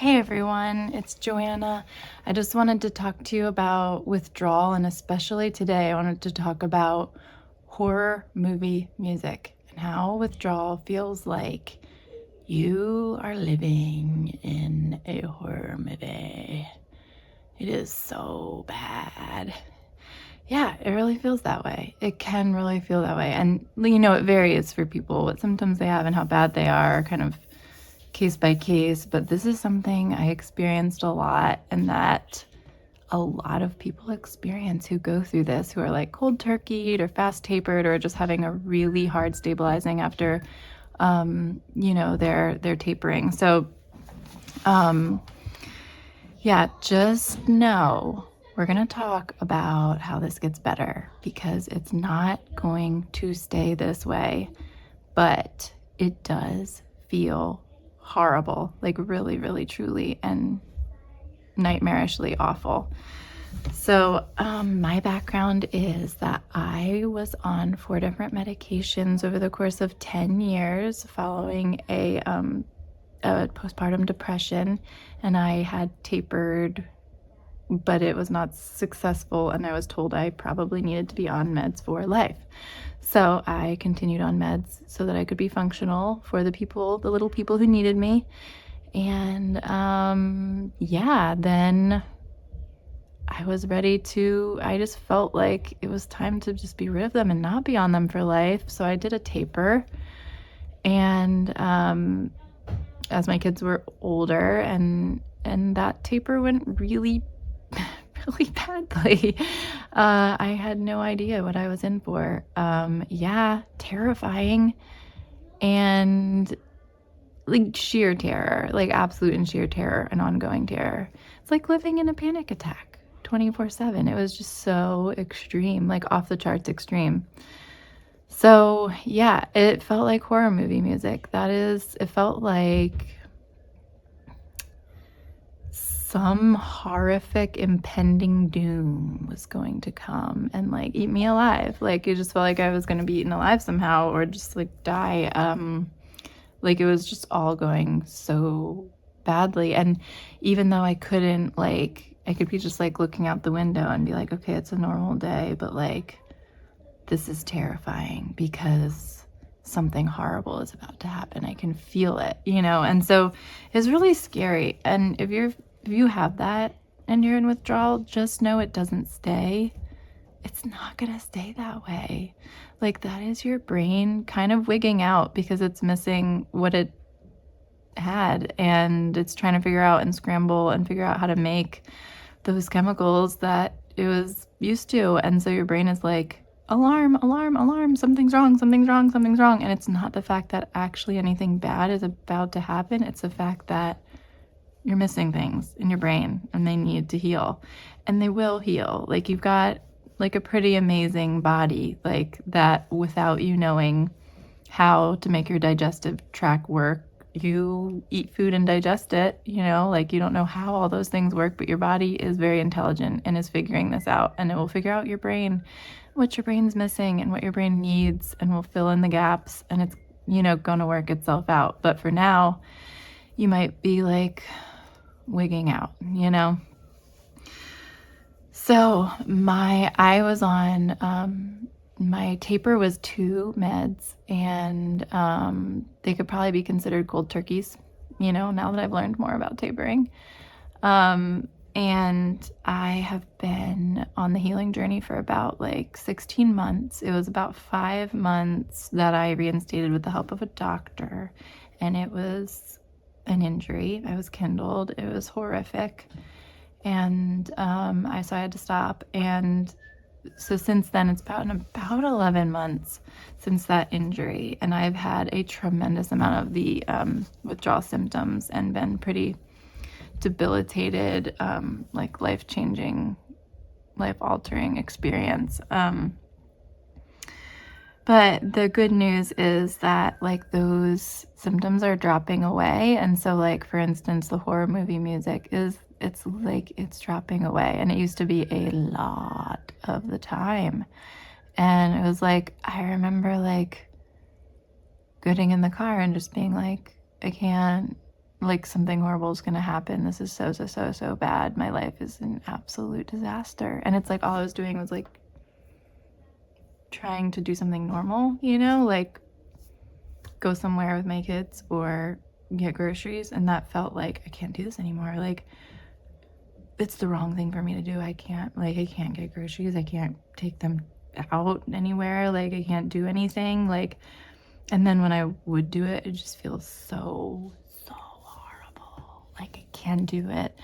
Hey everyone, it's Joanna. I just wanted to talk to you about withdrawal, and especially today, I wanted to talk about horror movie music and how withdrawal feels like you are living in a horror movie. It is so bad. Yeah, it really feels that way. It can really feel that way. And, it varies for people, what symptoms they have and how bad they are, kind of case by case, but this is something I experienced a lot, and that a lot of people experience who go through this, who are like cold turkeyed or fast tapered or just having a really hard stabilizing after their tapering. So yeah, just know we're going to talk about how this gets better, because it's not going to stay this way, but it does feel horrible, like really, really, truly, and nightmarishly awful. So, my background is that I was on 4 different medications over the course of 10 years following a postpartum depression, and I had tapered, but it was not successful, and I was told I probably needed to be on meds for life. So I continued on meds so that I could be functional for the little people who needed me. And then I just felt like it was time to just be rid of them and not be on them for life. So I did a taper. And as my kids were older, and that taper went really really badly. I had no idea what I was in for. Terrifying, and like sheer terror, like absolute and sheer terror and ongoing terror. It's like living in a panic attack 24/7. It was just so extreme, like off the charts extreme. So yeah, it felt like horror movie music. It felt like some horrific impending doom was going to come and like eat me alive. Like it just felt like I was going to be eaten alive somehow, or just like die. Like it was just all going so badly. And even though I couldn't, like, I could be just like looking out the window and be like, okay, it's a normal day, but like this is terrifying because something horrible is about to happen. I can feel it, and so it's really scary. And if you have that and you're in withdrawal, just know it doesn't stay. It's not going to stay that way. Like, that is your brain kind of wigging out because it's missing what it had, and it's trying to figure out and scramble and figure out how to make those chemicals that it was used to. And so your brain is like, alarm, alarm, alarm, something's wrong, something's wrong, something's wrong. And it's not the fact that actually anything bad is about to happen. It's the fact that you're missing things in your brain and they need to heal, and they will heal. Like, you've got like a pretty amazing body, like that, without you knowing how to make your digestive tract work. You eat food and digest it, like you don't know how all those things work, but your body is very intelligent and is figuring this out, and it will figure out what your brain's missing and what your brain needs, and will fill in the gaps, and it's, gonna work itself out. But for now, you might be like wigging out, So I was on, my taper was 2 meds, and they could probably be considered cold turkeys, now that I've learned more about tapering. And I have been on the healing journey for about like 16 months. It was about 5 months that I reinstated with the help of a doctor, and it was an injury. I was kindled. It was horrific. And so I had to stop. And so since then, it's about 11 months since that injury, and I've had a tremendous amount of the withdrawal symptoms and been pretty debilitated, like life-changing, life-altering experience. But the good news is that like those symptoms are dropping away. And so, like, for instance, the horror movie music it's dropping away. And it used to be a lot of the time. And it was like, I remember like getting in the car and just being like, I can't like something horrible is going to happen. This is so bad. My life is an absolute disaster. And it's like all I was doing was like trying to do something normal, you know, like go somewhere with my kids or get groceries. And that felt like I can't do this anymore. Like it's the wrong thing for me to do. I can't get groceries. I can't take them out anywhere. Like I can't do anything. Like, and then when I would do it, it just feels so horrible. Like I can't do it.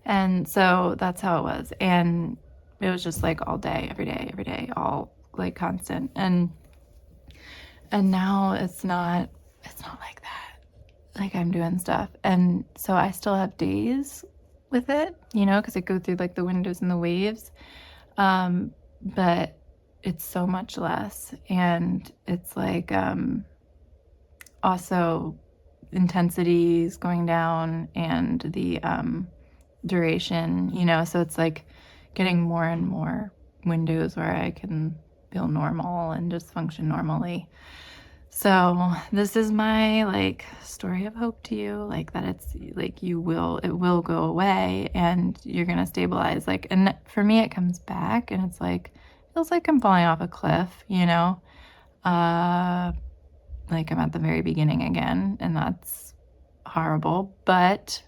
And so that's how it was. And it was just like all day, every day, all like constant. And now it's not like that. Like I'm doing stuff. And so I still have days with it, you know, because I go through like the windows and the waves. But it's so much less. And it's like also intensity is going down and the duration, you know, so it's like getting more and more windows where I can feel normal and just function normally. So this is my like story of hope to you, like that it's like it will go away and you're gonna stabilize. Like, and for me it comes back and it's like feels like I'm falling off a cliff, you know, like I'm at the very beginning again, and that's horrible. But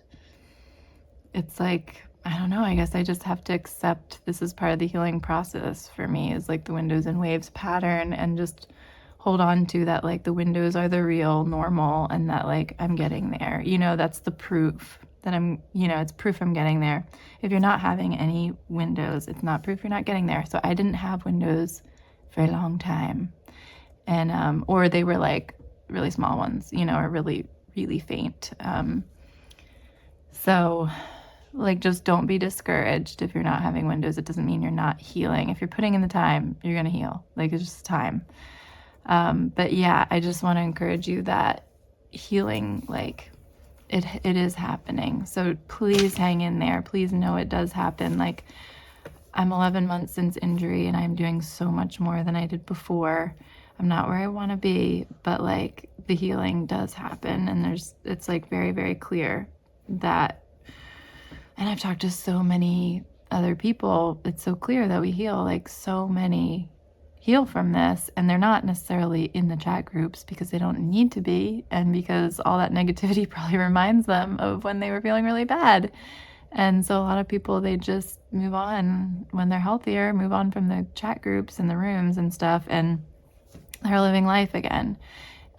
it's like, I don't know, I guess I just have to accept this is part of the healing process for me, is like the windows and waves pattern, and just hold on to that, like the windows are the real normal and that like I'm getting there. You know, that's the proof that I'm, you know, it's proof I'm getting there. If you're not having any windows, it's not proof you're not getting there. So I didn't have windows for a long time. And, or they were like really small ones, you know, or really, really faint. So like, just don't be discouraged if you're not having windows. It doesn't mean you're not healing. If you're putting in the time, you're going to heal. Like, it's just time. But yeah, I just want to encourage you that healing, like it is happening. So please hang in there. Please know it does happen. Like I'm 11 months since injury and I'm doing so much more than I did before. I'm not where I want to be, but like the healing does happen. And it's like very, very clear that, and I've talked to so many other people. It's so clear that we heal, like so many heal from this, and they're not necessarily in the chat groups because they don't need to be, and because all that negativity probably reminds them of when they were feeling really bad. And so a lot of people, they just move on when they're healthier, move on from the chat groups and the rooms and stuff, and they're living life again.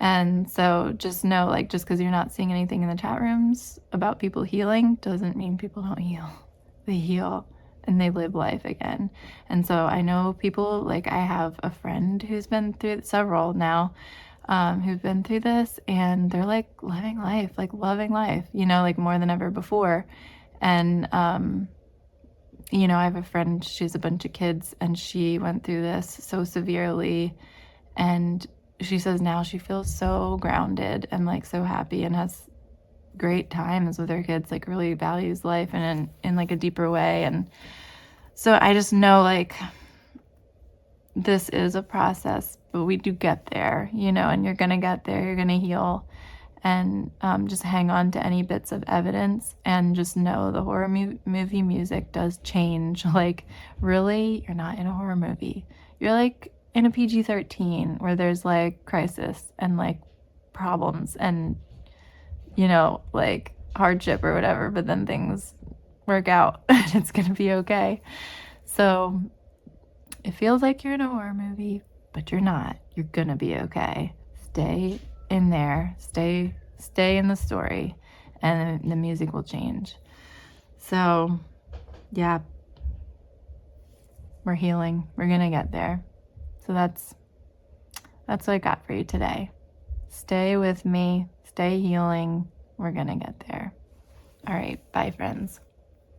And so just know, like, just because you're not seeing anything in the chat rooms about people healing doesn't mean people don't heal. They heal and they live life again. And so I know people, like I have a friend who's been through several now, who've been through this, and they're like living life, like loving life, you know, like more than ever before. And, you know, I have a friend, she has a bunch of kids, and she went through this so severely. And she says now she feels so grounded and like so happy and has great times with her kids, like really values life and in like a deeper way. And so I just know, like, this is a process, but we do get there, you know, and you're gonna get there, you're gonna heal. And just hang on to any bits of evidence and just know the horror movie music does change. Like, really, you're not in a horror movie. You're like in a PG-13 where there's like crisis and like problems and, you know, like hardship or whatever, but then things work out and it's gonna be okay. So it feels like you're in a horror movie, but you're not. You're gonna be okay. Stay in there, stay in the story, and the music will change. So yeah, we're healing, we're gonna get there. So that's what I got for you today. Stay with me, stay healing, we're gonna get there. All right, bye friends.